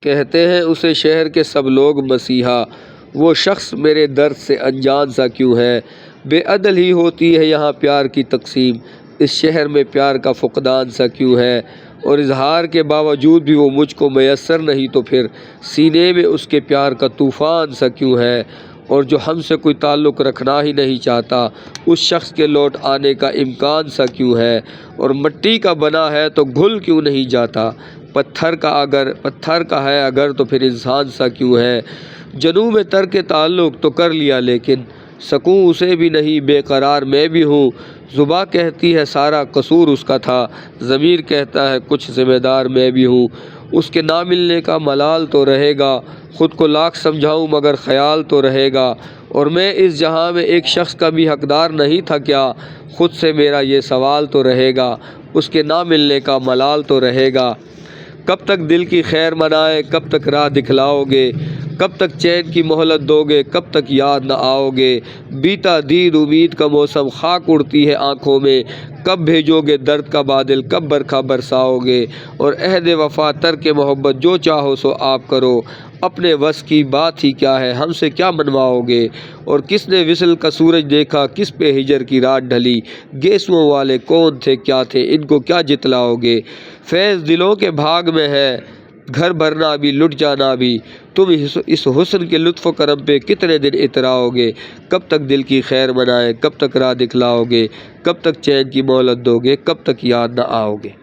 کہتے ہیں اسے شہر کے سب لوگ مسیحا، وہ شخص میرے درد سے انجان سا کیوں ہے؟ بے عدل ہی ہوتی ہے یہاں پیار کی تقسیم، اس شہر میں پیار کا فقدان سا کیوں ہے؟ اور اظہار کے باوجود بھی وہ مجھ کو میسر نہیں، تو پھر سینے میں اس کے پیار کا طوفان سا کیوں ہے؟ اور جو ہم سے کوئی تعلق رکھنا ہی نہیں چاہتا، اس شخص کے لوٹ آنے کا امکان سا کیوں ہے؟ اور مٹی کا بنا ہے تو گھل کیوں نہیں جاتا؟ پتھر کا ہے اگر تو پھر انسان سا کیوں ہے؟ جنوں میں ترک تعلق تو کر لیا، لیکن سکوں اسے بھی نہیں، بے قرار میں بھی ہوں۔ زباں کہتی ہے سارا قصور اس کا تھا، ضمیر کہتا ہے کچھ ذمہ دار میں بھی ہوں۔ اس کے نہ ملنے کا ملال تو رہے گا، خود کو لاکھ سمجھاؤں مگر خیال تو رہے گا۔ اور میں اس جہاں میں ایک شخص کا بھی حقدار نہیں تھا کیا؟ خود سے میرا یہ سوال تو رہے گا، اس کے نہ ملنے کا ملال تو رہے گا۔ کب تک دل کی خیر منائے، کب تک راہ دکھلاؤ گے؟ کب تک چین کی مہلت دو گے، کب تک یاد نہ آؤ گے؟ بیتا دید امید کا موسم، خاک اڑتی ہے آنکھوں میں، کب بھیجو گے درد کا بادل، کب برکھا برساؤ گے؟ اور عہد وفا ترک محبت، جو چاہو سو آپ کرو، اپنے وس کی بات ہی کیا ہے، ہم سے کیا منواؤ گے؟ اور کس نے وصل کا سورج دیکھا، کس پہ ہجر کی رات ڈھلی؟ گیسوؤں والے کون تھے کیا تھے، ان کو کیا جتلاؤ گے؟ فیض دلوں کے بھاگ میں ہے، گھر بھرنا بھی لٹ جانا بھی، تم اس حسن کے لطف و کرم پہ کتنے دن اتراؤ گے؟ کب تک دل کی خیر منائے، کب تک راہ دکھلاؤ گے؟ کب تک چین کی مہلت دو گے، کب تک یاد نہ آؤ گے؟